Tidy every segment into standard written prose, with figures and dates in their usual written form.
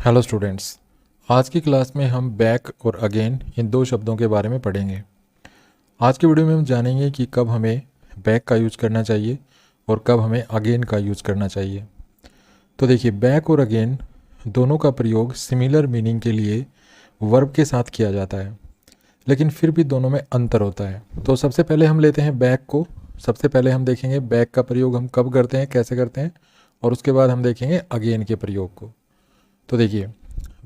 Hello students. आज की class में हम बैक और अगेन इन दो शब्दों के बारे में पढ़ेंगे। आज की वीडियो में हम जानेंगे कि कब हमें बैक का यूज़ करना चाहिए और कब हमें अगेन का यूज़ करना चाहिए। तो देखिए, बैक और अगेन दोनों का प्रयोग सिमिलर मीनिंग के लिए वर्ब के साथ किया जाता है, लेकिन फिर भी दोनों में अंतर होता है। तो सबसे पहले हम लेते हैं बैक को। सबसे पहले हम देखेंगे बैक का प्रयोग हम कब करते हैं, कैसे करते हैं, और उसके बाद हम देखेंगे अगेन के प्रयोग को। तो देखिए,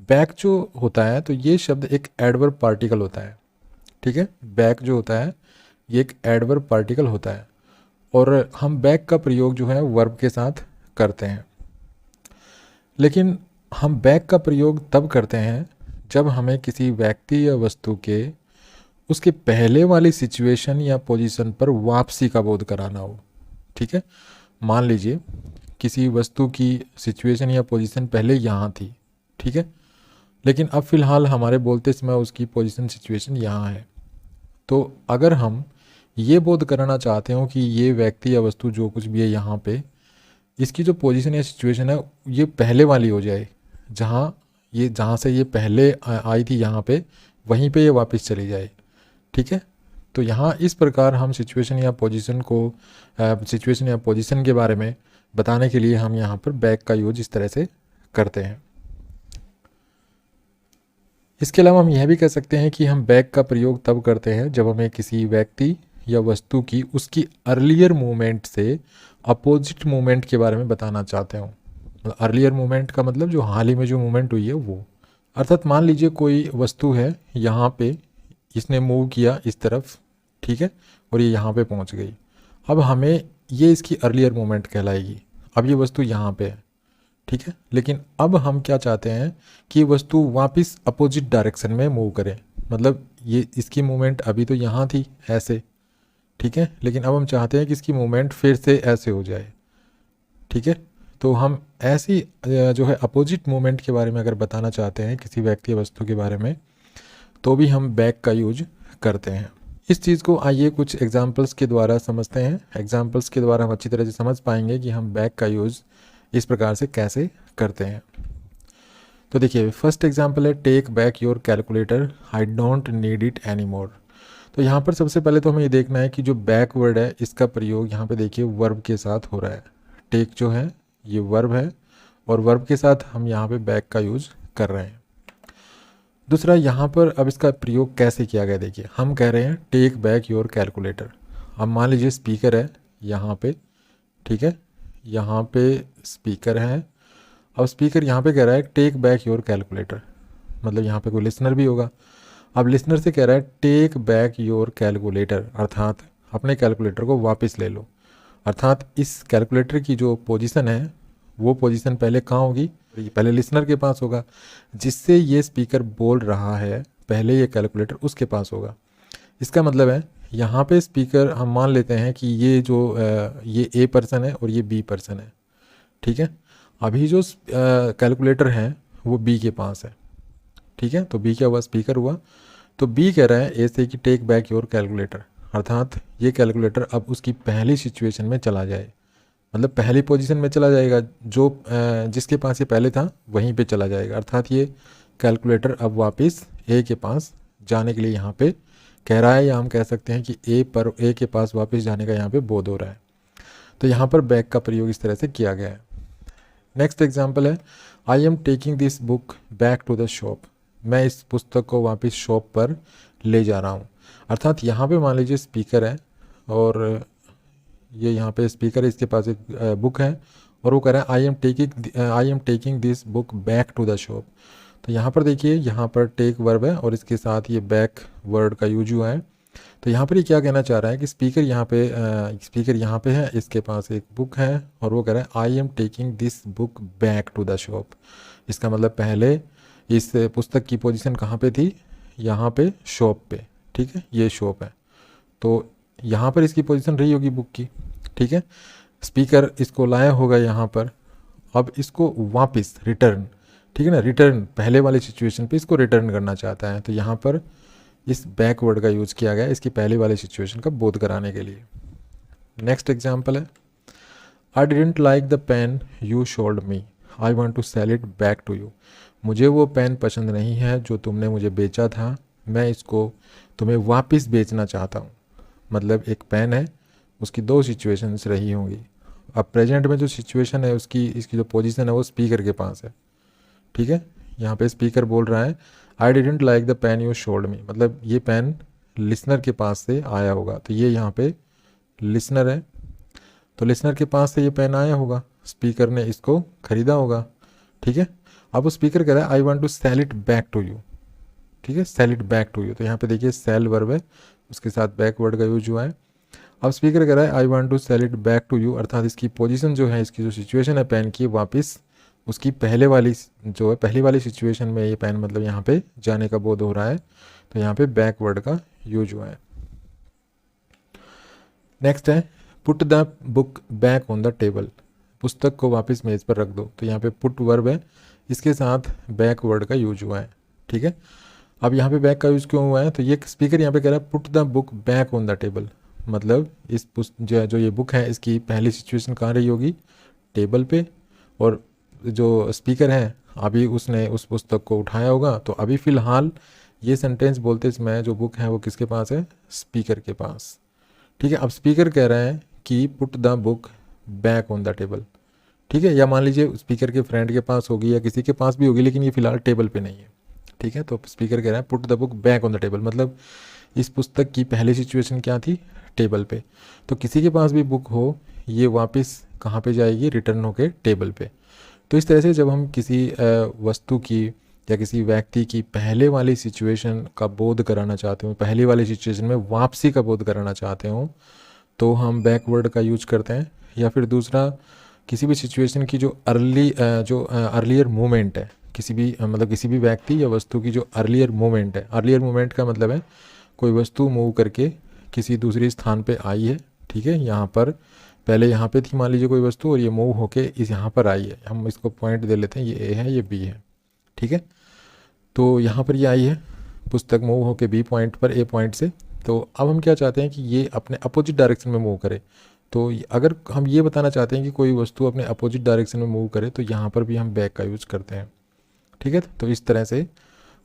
बैक जो होता है तो ये शब्द एक एडवर्ब पार्टिकल होता है। ठीक है, बैक जो होता है ये एक एडवर्ब पार्टिकल होता है और हम बैक का प्रयोग जो है वर्ब के साथ करते हैं। लेकिन हम बैक का प्रयोग तब करते हैं जब हमें किसी व्यक्ति या वस्तु के उसके पहले वाली सिचुएशन या पोजीशन पर वापसी का बोध कराना हो। ठीक है, मान लीजिए किसी वस्तु की सिचुएशन या पोजीशन पहले यहाँ थी, ठीक है, लेकिन अब फ़िलहाल हमारे बोलते समय उसकी पोजीशन सिचुएशन यहाँ है। तो अगर हम ये बोध कराना चाहते हो कि ये व्यक्ति या वस्तु जो कुछ भी है यहाँ पे, इसकी जो पोजीशन या सिचुएशन है ये पहले वाली हो जाए, जहाँ से ये पहले आई थी यहाँ पे, वहीं पे ये वापस चली जाए। ठीक है, तो यहाँ इस प्रकार हम सिचुएशन या पोजीशन के बारे में बताने के लिए हम यहाँ पर बैक का यूज इस तरह से करते हैं। इसके अलावा हम यह भी कह सकते हैं कि हम बैक का प्रयोग तब करते हैं जब हमें किसी व्यक्ति या वस्तु की उसकी अर्लियर मूवमेंट से अपोजिट मूवमेंट के बारे में बताना चाहते हो। अर्लियर मूवमेंट का मतलब जो हाल ही में जो मूवमेंट हुई है वो, अर्थात मान लीजिए कोई वस्तु है यहाँ पे, इसने मूव किया इस तरफ, ठीक है, और ये यहाँ पे पहुँच गई। अब हमें ये इसकी अर्लियर मूवमेंट कहलाएगी। अब ये वस्तु यहाँ पे है, ठीक है, लेकिन अब हम क्या चाहते हैं कि वस्तु वापस अपोजिट डायरेक्शन में मूव करे। मतलब ये इसकी मूवमेंट अभी तो यहाँ थी ऐसे, ठीक है, लेकिन अब हम चाहते हैं कि इसकी मूवमेंट फिर से ऐसे हो जाए। ठीक है, तो हम ऐसी जो है अपोजिट मूवमेंट के बारे में अगर बताना चाहते हैं किसी व्यक्ति या वस्तु के बारे में, तो भी हम बैक का यूज करते हैं। इस चीज़ को आइए कुछ एग्जाम्पल्स के द्वारा समझते हैं। एग्जाम्पल्स के द्वारा हम अच्छी तरह से समझ पाएंगे कि हम बैक का यूज़ इस प्रकार से कैसे करते हैं। तो देखिए, फर्स्ट एग्जाम्पल है take back your calculator, I don't need it any more. तो यहाँ पर सबसे पहले तो हमें ये देखना है कि जो बैक वर्ड है इसका प्रयोग यहाँ पे देखिए वर्ब के साथ हो रहा है। टेक जो है ये वर्ब है और वर्ब के साथ हम यहाँ पे बैक का यूज़ कर रहे हैं। दूसरा, यहाँ पर अब इसका प्रयोग कैसे किया गया, देखिए हम कह रहे हैं टेक बैक योर कैलकुलेटर। अब मान लीजिए स्पीकर है यहाँ पे, ठीक है, यहाँ पे स्पीकर है। अब स्पीकर यहाँ पे कह रहा है टेक बैक योर कैलकुलेटर, मतलब यहाँ पे कोई लिसनर भी होगा। अब लिसनर से कह रहा है टेक बैक योर कैलकुलेटर, अर्थात अपने कैलकुलेटर को वापस ले लो। अर्थात इस कैलकुलेटर की जो पोजीशन है वो पोजीशन पहले कहाँ होगी, पहले लिसनर के पास होगा। जिससे ये स्पीकर बोल रहा है पहले ये कैलकुलेटर उसके पास होगा। इसका मतलब है यहाँ पे स्पीकर हम मान लेते हैं कि ये जो ये ए पर्सन है और ये बी पर्सन है, ठीक है। अभी जो कैलकुलेटर है वो बी के पास है, ठीक है, तो बी क्या हुआ, स्पीकर हुआ। तो बी कह रहा है ए से कि टेक बैक योर कैलकुलेटर, अर्थात ये कैलकुलेटर अब उसकी पहली सिचुएशन में चला जाए, मतलब पहली पोजीशन में चला जाएगा। जो जिसके पास ये पहले था वहीं पे चला जाएगा। अर्थात ये कैलकुलेटर अब वापस ए के पास जाने के लिए यहाँ पे कह रहा है, या हम कह सकते हैं कि ए के पास वापस जाने का यहाँ पे बोध हो रहा है। तो यहाँ पर बैक का प्रयोग इस तरह से किया गया है। नेक्स्ट एग्जाम्पल है I am taking this book back to the shop. मैं इस पुस्तक को वापस शॉप पर ले जा रहा हूँ। अर्थात यहाँ पे मान लीजिए स्पीकर है और ये यहाँ पे स्पीकर है, इसके पास एक बुक है और वो कह रहा है I am taking this book back to the shop. तो यहाँ पर देखिए, यहाँ पर टेक वर्ब है और इसके साथ ये बैक वर्ड का यूज हुआ है। तो यहाँ पर ये क्या कहना चाह रहा है कि स्पीकर यहाँ पे है, इसके पास एक बुक है और वो कह रहा है I am taking this book back to the shop. इसका मतलब पहले इस पुस्तक की पोजीशन कहाँ पे थी, यहाँ पे शॉप पे, ठीक है, ये शॉप है। तो यहाँ पर इसकी पोजीशन रही होगी बुक की, ठीक है। स्पीकर इसको लाया होगा यहाँ पर, अब इसको वापस रिटर्न, ठीक है ना, रिटर्न पहले वाली सिचुएशन पे इसको रिटर्न करना चाहता है। तो यहाँ पर इस बैक वर्ड का यूज़ किया गया है इसकी पहले वाली सिचुएशन का बोध कराने के लिए। नेक्स्ट एग्जाम्पल है I didn't like the pen you should me, I want to sell it back to you. मुझे वो पेन पसंद नहीं है जो तुमने मुझे बेचा था, मैं इसको तुम्हें वापस बेचना चाहता हूँ। मतलब एक पेन है, उसकी दो सिचुएशंस रही होंगी। अब प्रेजेंट में जो सिचुएशन है उसकी, इसकी जो पोजीशन है वो स्पीकर के पास है, ठीक है। यहाँ पे स्पीकर बोल रहा है I didn't like the pen you should me, मतलब ये पेन लिसनर के पास से आया होगा। तो ये यहाँ पे लिसनर है, तो लिसनर के पास से ये पेन आया होगा, स्पीकर ने इसको खरीदा होगा, ठीक है। अब वो स्पीकर कह रहा है I want to sell it back to you, ठीक है, sell it back to you. तो यहाँ पे देखिए सेल वर्ब है, उसके साथ बैक वर्ड का यूज हुआ है। अब स्पीकर कह रहा है I want to sell it back to you, अर्थात इसकी पोजीशन जो है, इसकी जो सिचुएशन है पेन की, वापस उसकी पहले वाली जो है, पहली वाली सिचुएशन में ये पेन मतलब यहाँ पे जाने का बोध हो रहा है, तो यहाँ पे बैक वर्ड का यूज हुआ है। नेक्स्ट है put the book back on the table, पुस्तक को वापस मेज पर रख दो। तो यहाँ पे पुट वर्ब है, इसके साथ बैक वर्ड का यूज हुआ है, ठीक है। अब यहाँ पे बैक का यूज क्यों हुआ है, तो ये स्पीकर यहाँ पे कह रहा है put the book back on the table, मतलब इस जो ये बुक है इसकी पहली सिचुएशन कहाँ रही होगी, टेबल पे, और जो स्पीकर है अभी उसने उस पुस्तक को उठाया होगा। तो अभी फ़िलहाल ये सेंटेंस बोलते समय जो बुक है वो किसके पास है, स्पीकर के पास, ठीक है। अब स्पीकर कह रहे हैं कि put the book back on the table, ठीक है। या मान लीजिए स्पीकर के फ्रेंड के पास होगी या किसी के पास भी होगी, लेकिन ये फिलहाल टेबल पे नहीं है, ठीक है। तो स्पीकर कह रहा है put the book back on the table, मतलब इस पुस्तक की पहली सिचुएशन क्या थी, टेबल पे। तो किसी के पास भी बुक हो, ये वापस कहाँ पे जाएगी, रिटर्न होके टेबल पे। तो इस तरह से जब हम किसी वस्तु की या किसी व्यक्ति की पहले वाली सिचुएशन का बोध कराना चाहते हो, पहली वाली सिचुएशन में वापसी का बोध कराना चाहते हो, तो हम बैकवर्ड का यूज करते हैं। या फिर दूसरा, किसी भी सिचुएशन की जो अर्लियर मूवमेंट है, किसी भी मतलब किसी भी व्यक्ति या वस्तु की जो अर्लियर मूवमेंट है, अर्लियर मूवमेंट का मतलब है कोई वस्तु मूव करके किसी दूसरे स्थान पे आई है, ठीक है। यहाँ पर पहले यहाँ पे थी मान लीजिए कोई वस्तु, और ये मूव होके इस यहाँ पर आई है, हम इसको पॉइंट दे लेते हैं, ये ए है ये बी है, ठीक है। तो यहाँ पर ये आई है, पुस्तक मूव होके बी पॉइंट पर ए पॉइंट से। तो अब हम क्या चाहते हैं कि ये अपने अपोजिट डायरेक्शन में मूव करे। तो अगर हम ये बताना चाहते हैं कि कोई वस्तु अपने अपोजिट डायरेक्शन में मूव करे, तो यहाँ पर भी हम बैक का यूज़ करते हैं, ठीक है। तो इस तरह से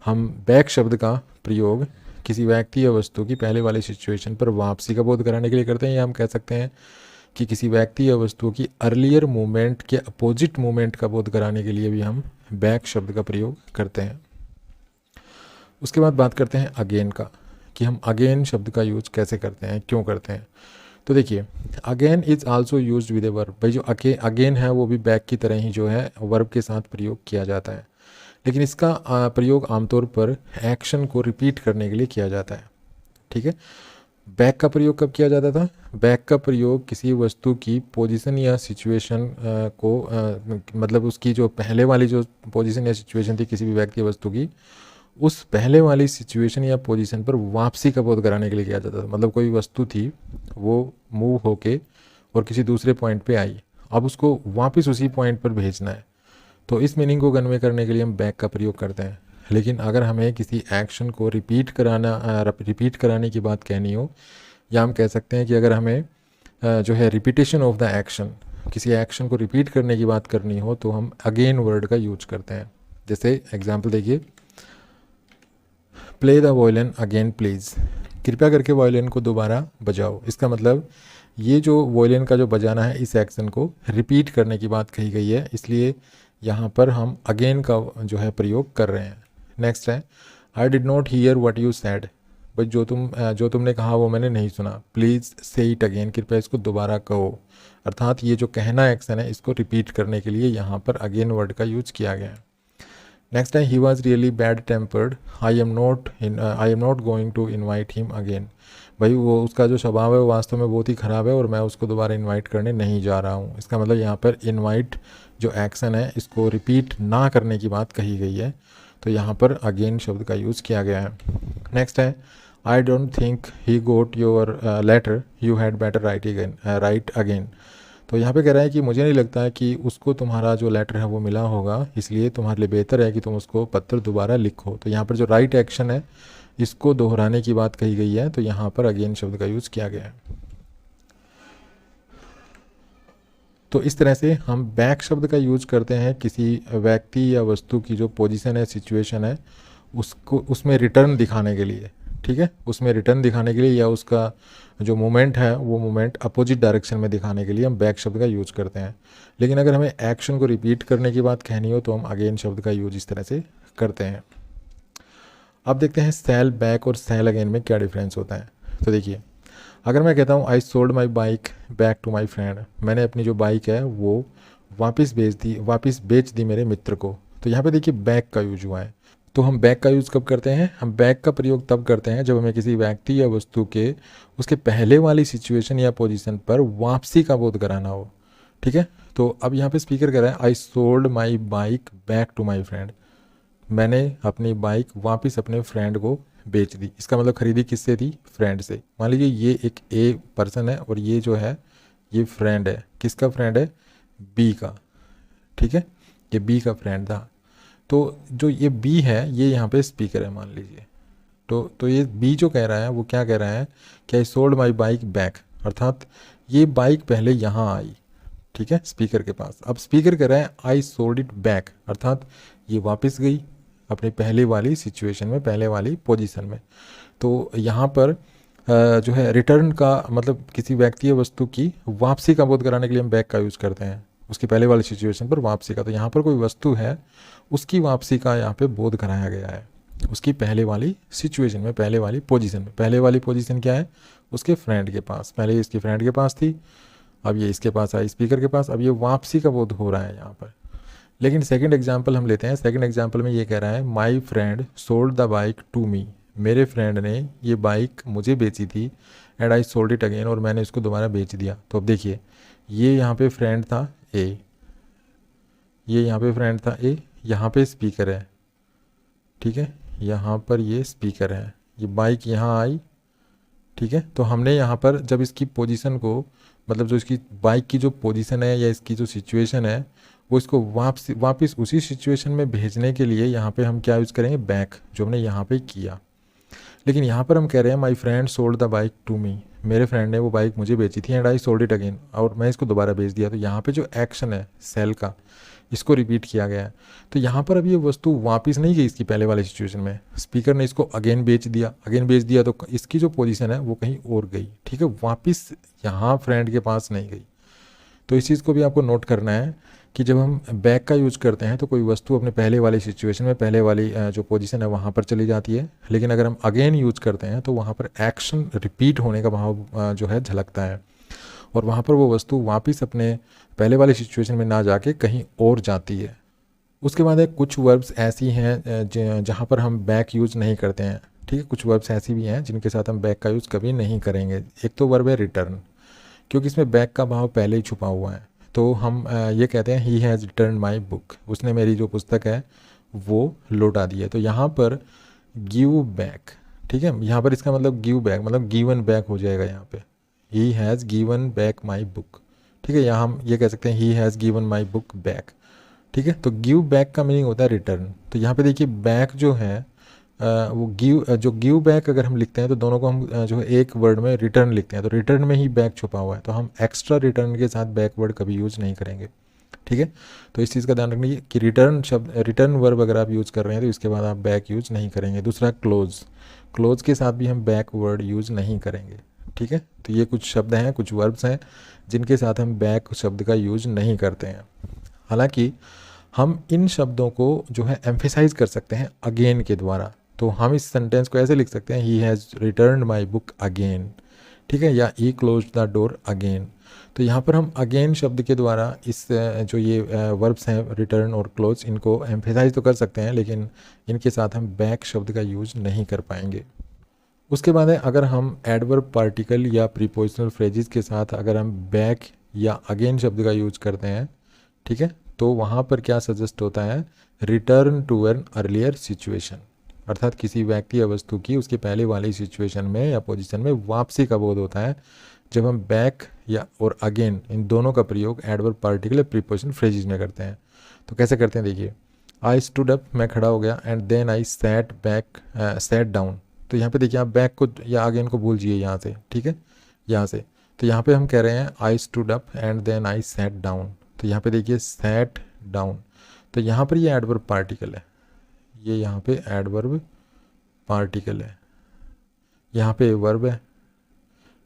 हम बैक शब्द का प्रयोग किसी व्यक्ति या वस्तु की पहले वाली सिचुएशन पर वापसी का बोध कराने के लिए करते हैं। या हम कह सकते हैं कि किसी व्यक्ति या वस्तु की अर्लियर मूवमेंट के अपोजिट मूवमेंट का बोध कराने के लिए भी हम बैक शब्द का प्रयोग करते हैं। उसके बाद बात करते हैं अगेन का, कि हम अगेन शब्द का यूज कैसे करते हैं, क्यों करते हैं। तो देखिए again is also used with a verb, भाई जो अगेन है वो भी बैक की तरह ही जो है वर्ब के साथ प्रयोग किया जाता है, लेकिन इसका प्रयोग आमतौर पर एक्शन को रिपीट करने के लिए किया जाता है, ठीक है। बैक का प्रयोग कब किया जाता था, बैक का प्रयोग किसी वस्तु की पोजीशन या सिचुएशन को मतलब उसकी जो पहले वाली जो पोजीशन या सिचुएशन थी किसी भी व्यक्ति या वस्तु की, उस पहले वाली सिचुएशन या पोजीशन पर वापसी का बोध कराने के लिए किया जाता था। मतलब कोई वस्तु थी, वो मूव होके और किसी दूसरे पॉइंट पे आई, अब उसको वापस उसी पॉइंट पर भेजना है, तो इस मीनिंग को कन्वे करने के लिए हम बैक का प्रयोग करते हैं। लेकिन अगर हमें किसी एक्शन को रिपीट कराने की बात कहनी हो, या हम कह सकते हैं कि अगर हमें जो है रिपीटेशन ऑफ द एक्शन, किसी एक्शन को रिपीट करने की बात करनी हो, तो हम अगेन वर्ड का यूज करते हैं। जैसे एग्जाम्पल देखिए, play the violin again please, कृपया करके वायलिन को दोबारा बजाओ। इसका मतलब ये जो वायलिन का जो बजाना है, इस एक्शन को रिपीट करने की बात कही गई है, इसलिए यहाँ पर हम अगेन का जो है प्रयोग कर रहे हैं। नेक्स्ट है I did not hear what you sad, भाई जो तुमने कहा वो मैंने नहीं सुना। प्लीज़ से इट अगेन, कृपया इसको दोबारा कहो, अर्थात ये जो कहना एक्शन है इसको रिपीट करने के लिए यहाँ पर अगेन वर्ड का यूज किया गया है। नेक्स्ट है he was really bad tempered, I am not going to invite him again, भाई वो उसका जो स्वभाव है वो वास्तव में बहुत ही ख़राब है और मैं उसको दोबारा इन्वाइट करने नहीं जा रहा हूँ। इसका मतलब यहाँ पर इन्वाइट जो एक्शन है इसको रिपीट ना करने की बात कही गई है, तो यहाँ पर अगेन शब्द का यूज़ किया गया है। नेक्स्ट है I don't think he got your letter, you had better write again, तो यहाँ पे कह रहा है कि मुझे नहीं लगता है कि उसको तुम्हारा जो लेटर है वो मिला होगा, इसलिए तुम्हारे लिए बेहतर है कि तुम उसको पत्र दोबारा लिखो। तो यहाँ पर जो राइट एक्शन है इसको दोहराने की बात कही गई है, तो यहाँ पर अगेन शब्द का यूज़ किया गया है। तो इस तरह से हम बैक शब्द का यूज करते हैं किसी व्यक्ति या वस्तु की जो पोजीशन है, सिचुएशन है, उसको उसमें रिटर्न दिखाने के लिए। ठीक है, उसमें रिटर्न दिखाने के लिए या उसका जो मोमेंट है वो मोमेंट अपोजिट डायरेक्शन में दिखाने के लिए हम बैक शब्द का यूज करते हैं। लेकिन अगर हमें एक्शन को रिपीट करने की बात कहनी हो तो हम अगेन शब्द का यूज इस तरह से करते हैं। अब देखते हैं सेल बैक और सेल अगेन में क्या डिफरेंस होता है। तो देखिए, अगर मैं कहता हूँ I sold my bike back to my friend, मैंने अपनी जो बाइक है वो वापस बेच दी मेरे मित्र को, तो यहाँ पे देखिए बैक का यूज हुआ है। तो हम बैक का यूज़ कब करते हैं? हम बैक का प्रयोग तब करते हैं जब हमें किसी व्यक्ति या वस्तु के उसके पहले वाली सिचुएशन या पोजीशन पर वापसी का बोध कराना हो। ठीक है, तो अब यहाँ पे स्पीकर कह रहा है I sold my bike back to my friend, मैंने अपनी बाइक वापस अपने फ्रेंड को बेच दी। इसका मतलब खरीदी किससे थी? फ्रेंड से। मान लीजिए ये एक ए पर्सन है और ये जो है ये फ्रेंड है। किसका फ्रेंड है? बी का। ठीक है, ये बी का फ्रेंड था। तो जो ये बी है ये यहाँ पे स्पीकर है मान लीजिए। तो ये बी जो कह रहा है वो क्या कह रहा है कि आई सोल्ड माई बाइक बैक, अर्थात ये बाइक पहले यहाँ आई। ठीक है, स्पीकर के पास। अब स्पीकर कह रहा है आई सोल्ड इट बैक, अर्थात ये वापस गई अपनी पहले वाली सिचुएशन में, पहले वाली पोजीशन में। तो यहाँ पर जो है रिटर्न का मतलब किसी व्यक्ति या वस्तु की वापसी का बोध कराने के लिए हम बैक का यूज़ करते हैं, उसकी पहले वाली सिचुएशन पर वापसी का। तो यहाँ पर कोई वस्तु है उसकी वापसी का यहाँ पे बोध कराया गया है उसकी पहले वाली सिचुएशन में, पहले वाली पोजीशन में। पहले वाली पोजीशन क्या है? उसके फ्रेंड के पास। पहले इसके फ्रेंड के पास थी, अब ये इसके पास आई, स्पीकर के पास। अब ये वापसी का बोध हो रहा है यहाँ पर। लेकिन सेकंड एग्जांपल हम लेते हैं। सेकंड एग्जांपल में ये कह रहा है my friend sold the bike to me, मेरे फ्रेंड ने ये बाइक मुझे बेची थी, and I sold it again, और मैंने इसको दोबारा बेच दिया। तो अब देखिए, ये यहाँ पे फ्रेंड था ए, ये यहाँ पे फ्रेंड था ए, यहाँ पे स्पीकर है। ठीक है, यहाँ पर ये स्पीकर है, ये बाइक यहाँ आई। ठीक है, तो हमने यहाँ पर जब इसकी पोजीशन को मतलब जो इसकी बाइक की जो पोजीशन है या इसकी जो सिचुएशन है वो इसको वापस उसी सिचुएशन में भेजने के लिए यहाँ पे हम क्या यूज़ करेंगे? बैक, जो हमने यहाँ पे किया। लेकिन यहाँ पर हम कह रहे हैं my friend sold the bike to me, मेरे फ्रेंड ने वो बाइक मुझे बेची थी, and I sold it again, और मैं इसको दोबारा बेच दिया। तो यहाँ पे जो एक्शन है सेल का, इसको रिपीट किया गया है। तो यहाँ पर अब ये वस्तु वापस नहीं गई इसकी पहले वाली सिचुएशन में, स्पीकर ने इसको अगेन बेच दिया। अगेन बेच दिया तो इसकी जो पोजीशन है वो कहीं और गई। ठीक है, वापस यहाँ फ्रेंड के पास नहीं गई। तो इस चीज़ को भी आपको नोट करना है कि जब हम बैक का यूज करते हैं तो कोई वस्तु अपने पहले वाली सिचुएशन में, पहले वाली जो पोजीशन है वहाँ पर चली जाती है। लेकिन अगर हम अगेन यूज करते हैं तो वहाँ पर एक्शन रिपीट होने का भाव जो है झलकता है, और वहाँ पर वो वस्तु वापस अपने पहले वाली सिचुएशन में ना जाके कहीं और जाती है। उसके बाद कुछ वर्ब्स ऐसी हैं जहाँ पर हम बैक यूज नहीं करते हैं। ठीक है, कुछ वर्ब्स ऐसी भी हैं जिनके साथ हम बैक का यूज़ कभी नहीं करेंगे। एक तो वर्ब है रिटर्न, क्योंकि इसमें बैक का भाव पहले ही छुपा हुआ है। तो हम ये कहते हैं he has return my book, उसने मेरी जो पुस्तक है वो लौटा दी है। तो यहाँ पर गिव बैक, ठीक है, यहाँ पर इसका मतलब गिव बैक मतलब गिवन बैक हो जाएगा। यहाँ पे he has given back my book. ठीक है, यहाँ हम ये कह सकते हैं he has given my book back. ठीक है, तो गिव बैक का मीनिंग होता है रिटर्न। तो यहाँ पे देखिए बैक जो है वो गिव बैक अगर हम लिखते हैं तो दोनों को हम जो है एक वर्ड में रिटर्न लिखते हैं, तो रिटर्न में ही बैक छुपा हुआ है। तो हम एक्स्ट्रा रिटर्न के साथ बैक वर्ड कभी यूज़ नहीं करेंगे। ठीक है, तो इस चीज़ का ध्यान रखिए कि रिटर्न वर्ब अगर आप यूज़ कर रहे हैं तो इसके बाद आप बैक यूज़ नहीं करेंगे। दूसरा क्लोज के साथ भी हम बैक वर्ड यूज़ नहीं करेंगे। ठीक है, तो ये कुछ शब्द हैं, कुछ वर्ब्स हैं जिनके साथ हम बैक शब्द का यूज नहीं करते हैं। हालांकि हम इन शब्दों को जो है एम्फेसाइज कर सकते हैं अगेन के द्वारा। तो हम इस सेंटेंस को ऐसे लिख सकते हैं he has returned my book again. ठीक है, या ही क्लोज द डोर अगेन। तो यहाँ पर हम अगेन शब्द के द्वारा इस जो ये वर्ब्स हैं रिटर्न और क्लोज, इनको एम्फेसाइज तो कर सकते हैं, लेकिन इनके साथ हम बैक शब्द का यूज़ नहीं कर पाएंगे। उसके बाद है अगर हम एडवर्ब पार्टिकल या प्रीपोजिशनल फ्रेजेस के साथ अगर हम बैक या अगेन शब्द का यूज करते हैं, ठीक है, तो वहाँ पर क्या सजेस्ट होता है? Return to an earlier situation, अर्थात किसी व्यक्ति या वस्तु की उसके पहले वाली सिचुएशन में या पोजीशन में वापसी का बोध होता है जब हम बैक या और अगेन इन दोनों का प्रयोग एडवर्ब पार्टिकल या प्रीपोजिशनल फ्रेजेस में करते हैं। तो कैसे करते हैं देखिए, आई स्टूड अप, मैं खड़ा हो गया, and then I sat down. तो यहाँ पे देखिए आप बैक को या अगेन को भूल जाइए यहाँ से। ठीक है, यहाँ से तो यहाँ पे हम कह रहे हैं I stood up and then I sat down. तो यहाँ पे देखिए सैट डाउन, तो यहाँ पर ये एडवर्ब पार्टिकल है, ये यहाँ पे एडवर्ब पार्टिकल है, यहाँ पे वर्ब है।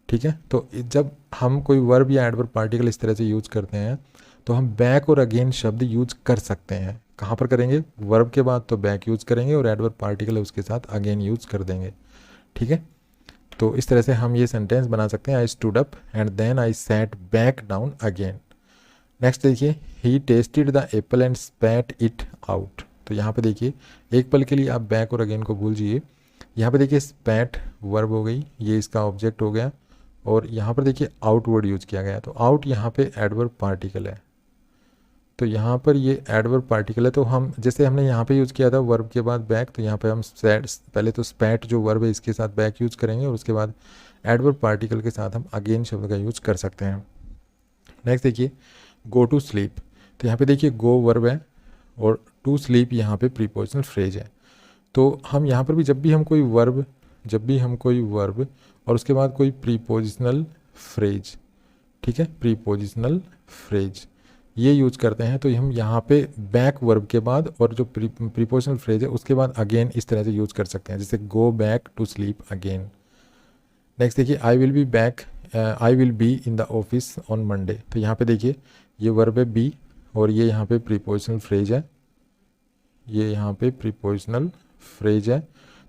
ठीक है, तो जब हम कोई वर्ब या एडवर्ब पार्टिकल इस तरह से यूज करते हैं तो हम बैक और अगेन शब्द यूज कर सकते हैं। कहाँ पर करेंगे? वर्ब के बाद तो बैक यूज करेंगे और एडवर्ब पार्टिकल है उसके साथ अगेन यूज कर देंगे। ठीक है, तो इस तरह से हम ये सेंटेंस बना सकते हैं, I stood up and then I sat back down again. Next देखिए, he tasted the apple and spat it out. तो यहाँ पे देखिए एक पल के लिए आप बैक और अगेन को भूल जाइए। यहाँ पे देखिए स्पैट वर्ब हो गई, ये इसका ऑब्जेक्ट हो गया, और यहाँ पर देखिए आउट वर्ड यूज किया गया। तो आउट यहाँ पे एडवर्ब पार्टिकल है, तो यहाँ पर ये एडवर्ब पार्टिकल है। तो हम जैसे हमने यहाँ पे यूज़ किया था वर्ब के बाद बैक, तो यहाँ पे हम पहले तो स्पैट जो वर्ब है इसके साथ बैक यूज़ करेंगे और उसके बाद एडवर्ब पार्टिकल के साथ हम अगेन शब्द का यूज कर सकते हैं। नेक्स्ट देखिए, गो टू स्लीप। तो यहाँ पे देखिए गो वर्ब है और टू स्लीप यहाँ पे प्रीपोजिशनल फ्रेज है। तो हम यहाँ पर भी जब भी हम कोई वर्ब और उसके बाद कोई प्रीपोजिशनल फ्रेज, ठीक है, प्रीपोजिशनल फ्रेज ये यूज करते हैं, तो हम यहाँ पे बैक वर्ब के बाद और जो प्रीपोजिशनल फ्रेज है उसके बाद अगेन इस तरह से यूज कर सकते हैं, जैसे go back to sleep again. Next देखिए, I will be in the office on Monday. तो यहाँ पे देखिए ये वर्ब है बी और ये यहाँ पे प्रीपोजिशनल फ्रेज है, ये यहाँ पे प्रीपोजिशनल फ्रेज है।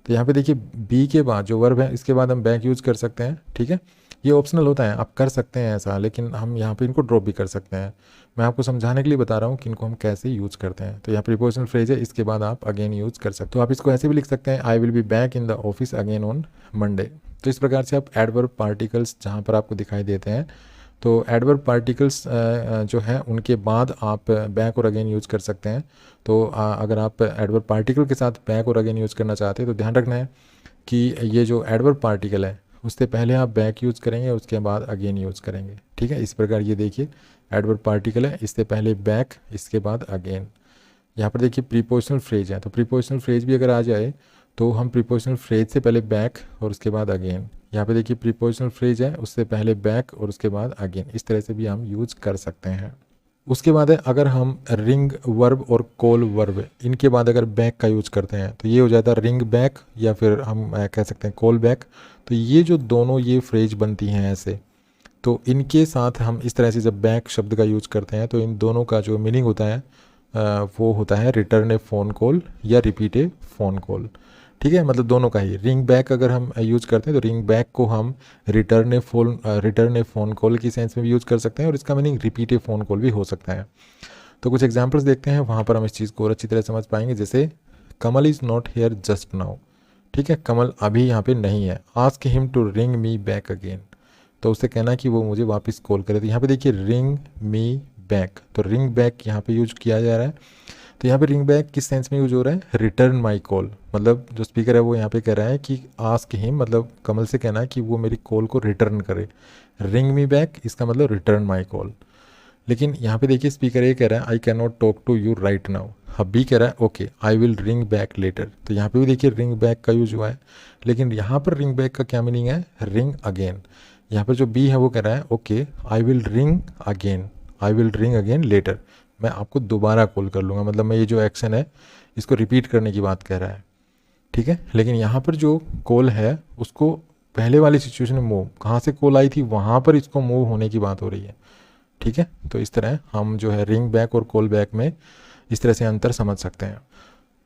तो यहाँ पे देखिए बी के बाद जो वर्ब है इसके बाद हम बैक यूज कर सकते हैं। ठीक है, ये ऑप्शनल होता है, आप कर सकते हैं ऐसा, लेकिन हम यहाँ पे इनको ड्रॉप भी कर सकते हैं। मैं आपको समझाने के लिए बता रहा हूँ कि इनको हम कैसे यूज करते हैं। तो यहाँ प्रीपोजिशनल फ्रेज है, इसके बाद आप अगेन यूज कर सकते हो। तो आप इसको ऐसे भी लिख सकते हैं, आई will be back in the office again on Monday. तो इस प्रकार से आप एडवर्ब पार्टिकल्स जहाँ पर आपको दिखाई देते हैं, तो एडवर्ब पार्टिकल्स जो हैं उनके बाद आप बैक और अगेन यूज़ कर सकते हैं। तो अगर आप एडवर्ब पार्टिकल के साथ बैक और अगेन यूज़ करना चाहते हैं तो ध्यान रखना है कि ये जो एडवर्ब पार्टिकल है उससे पहले आप बैक यूज़ करेंगे, उसके बाद अगेन यूज़ करेंगे। ठीक है, इस प्रकार ये देखिए एडवर्ब पार्टिकल है, इससे पहले बैक, इसके बाद अगेन। यहाँ पर देखिए प्रीपोजिशनल फ्रेज है, तो प्रीपोजिशनल फ्रेज भी अगर आ जाए तो हम प्रीपोजिशनल फ्रेज से पहले बैक और उसके बाद अगेन। यहाँ पे देखिए प्रीपोजिशनल फ्रेज है, उससे पहले बैक और उसके बाद अगेन, इस तरह से भी हम यूज कर सकते हैं। उसके बाद है, अगर हम रिंग वर्ब और कॉल वर्ब इनके बाद अगर बैक का यूज करते हैं तो ये हो जाता है रिंग बैक, या फिर हम कह सकते हैं कॉल बैक। तो ये जो दोनों ये फ्रेज बनती हैं ऐसे, तो इनके साथ हम इस तरह से जब बैक शब्द का यूज करते हैं तो इन दोनों का जो मीनिंग होता है वो होता है रिटर्न ए फ़ोन कॉल या रिपीट ए फ़ोन कॉल। ठीक है, मतलब दोनों का ही। रिंग बैक अगर हम यूज़ करते हैं तो रिंग बैक को हम रिटर्न ए फ़ोन कॉल की सेंस में भी यूज़ कर सकते हैं और इसका मीनिंग रिपीट ए फ़ोन कॉल भी हो सकता है। तो कुछ एग्जांपल्स देखते हैं, वहाँ पर हम इस चीज़ को और अच्छी तरह समझ पाएंगे। जैसे Kamal is not here just now. ठीक है, कमल अभी यहाँ पे नहीं है। Ask him to ring me back again, तो उससे कहना कि वो मुझे वापस कॉल करे। तो यहाँ पे देखिए रिंग मी बैक, तो रिंग बैक यहाँ पे यूज किया जा रहा है। तो यहाँ पे रिंग बैक किस सेंस में यूज हो रहा है? रिटर्न माई कॉल, मतलब जो स्पीकर है वो यहाँ पे कह रहा है कि आस्क हिम, मतलब कमल से कहना है कि वो मेरी कॉल को रिटर्न करे। रिंग मी बैक इसका मतलब रिटर्न माई कॉल। लेकिन यहाँ पे देखिए स्पीकर ये कह रहा है I can not talk to you right now. अब बी कह रहा है okay I will ring back later. तो यहाँ पे भी देखिए रिंग बैक का यूज हुआ है, लेकिन यहाँ पर रिंग बैक का क्या मीनिंग है? Ring again. यहाँ पर जो बी है वो कह रहा है okay I will ring again later, मैं आपको दोबारा कॉल कर लूँगा, मतलब मैं ये जो एक्शन है इसको रिपीट करने की बात कह रहा है। ठीक है, लेकिन यहाँ पर जो कॉल है उसको पहले वाली सिचुएशन में मूव, कहाँ से कॉल आई थी वहाँ पर इसको मूव होने की बात हो रही है। ठीक है, तो इस तरह हम जो है रिंग बैक और कॉल बैक में इस तरह से अंतर समझ सकते हैं।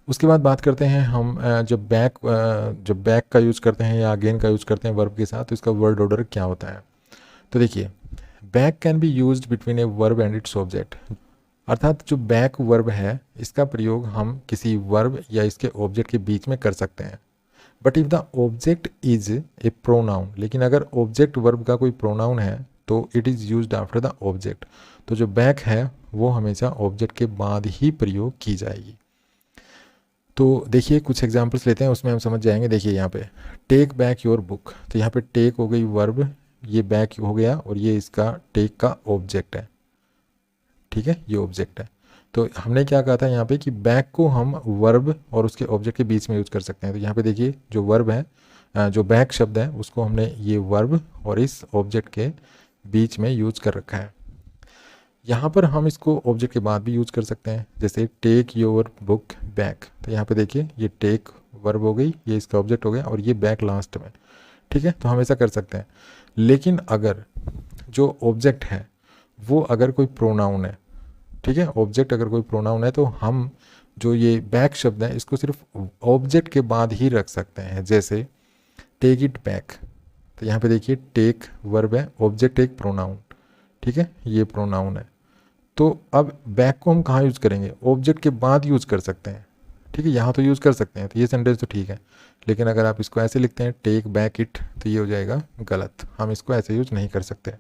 उसके बाद बात करते हैं हम जब बैक का यूज़ करते हैं या अगेन का यूज़ करते हैं वर्ब के साथ, तो इसका वर्ड ऑर्डर क्या होता है? तो देखिए back can be used between a verb and its object, अर्थात जो बैक वर्ब है इसका प्रयोग हम किसी वर्ब या इसके ऑब्जेक्ट के बीच में कर सकते हैं। But if the object is a pronoun, लेकिन अगर ऑब्जेक्ट वर्ब का कोई प्रोनाउन है तो it is used after the object, तो जो बैक है वो हमेशा ऑब्जेक्ट के बाद ही प्रयोग की जाएगी। तो देखिए कुछ एग्जांपल्स लेते हैं, उसमें हम समझ जाएंगे। देखिए यहाँ पे टेक बैक योर बुक, तो यहाँ पे टेक हो गई वर्ब, ये बैक हो गया और ये इसका टेक का ऑब्जेक्ट है। ठीक है, ये ऑब्जेक्ट है। तो हमने क्या कहा था यहाँ पे कि बैक को हम वर्ब और उसके ऑब्जेक्ट के बीच में यूज़ कर सकते हैं। तो यहाँ पे देखिए जो वर्ब है, जो बैक शब्द है उसको हमने ये वर्ब और इस ऑब्जेक्ट के बीच में यूज कर रखा है। यहाँ पर हम इसको ऑब्जेक्ट के बाद भी यूज कर सकते हैं, जैसे टेक योर बुक बैक। तो यहाँ पे देखिए ये टेक वर्ब हो गई, ये इसका ऑब्जेक्ट हो गया, और ये बैक लास्ट में। ठीक है, तो हम ऐसा कर सकते हैं। लेकिन अगर जो ऑब्जेक्ट है वो अगर कोई प्रोनाउन है, ठीक है, ऑब्जेक्ट अगर कोई प्रोनाउन है, तो हम जो ये बैक शब्द है इसको सिर्फ ऑब्जेक्ट के बाद ही रख सकते हैं। जैसे टेक इट बैक, तो यहाँ पे देखिए टेक वर्ब है, ऑब्जेक्ट एक प्रोनाउन, ठीक है, ये प्रोनाउन है। तो अब बैक को हम कहाँ यूज़ करेंगे? ऑब्जेक्ट के बाद यूज़ कर सकते हैं, ठीक है, यहाँ तो यूज़ कर सकते हैं, तो ये सेंटेंस तो ठीक है। लेकिन अगर आप इसको ऐसे लिखते हैं टेक बैक इट, तो ये हो जाएगा गलत, हम इसको ऐसे यूज़ नहीं कर सकते।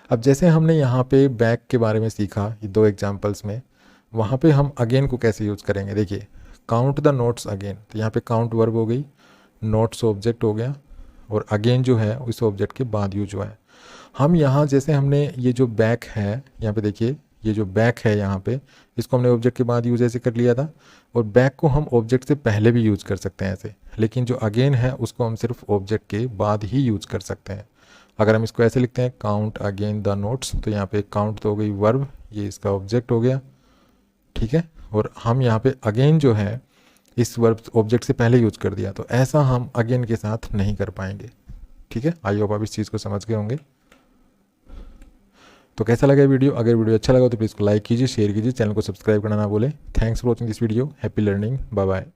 अब जैसे हमने यहाँ पे बैक के बारे में सीखा ये 2 एग्जाम्पल्स में, वहाँ पे हम अगेन को कैसे यूज़ करेंगे? देखिए काउंट द नोट्स अगेन, तो यहाँ पे काउंट वर्ब हो गई, नोट्स ऑब्जेक्ट हो गया, और अगेन जो है उस ऑब्जेक्ट के बाद यूज हुआ है। हम यहाँ जैसे हमने ये जो बैक है, यहाँ पे देखिए ये जो बैक है यहाँ पे, इसको हमने ऑब्जेक्ट के बाद यूज ऐसे कर लिया था, और बैक को हम ऑब्जेक्ट से पहले भी यूज कर सकते हैं ऐसे, लेकिन जो अगेन है उसको हम सिर्फ ऑब्जेक्ट के बाद ही यूज कर सकते हैं। अगर हम इसको ऐसे लिखते हैं काउंट अगेन द नोट्स, तो यहाँ पे काउंट तो हो गई वर्ब, ये इसका ऑब्जेक्ट हो गया, ठीक है, और हम यहाँ पे अगेन जो है इस वर्ब ऑब्जेक्ट से पहले यूज कर दिया, तो ऐसा हम अगेन के साथ नहीं कर पाएंगे। ठीक है, आई होप आप इस चीज़ को समझ गए होंगे। तो कैसा लगा वीडियो? अगर वीडियो अच्छा लगा तो प्लीज़ को लाइक कीजिए, शेयर कीजिए, चैनल को सब्सक्राइब करना ना भूलें। Thanks for watching this video, happy learning, bye bye.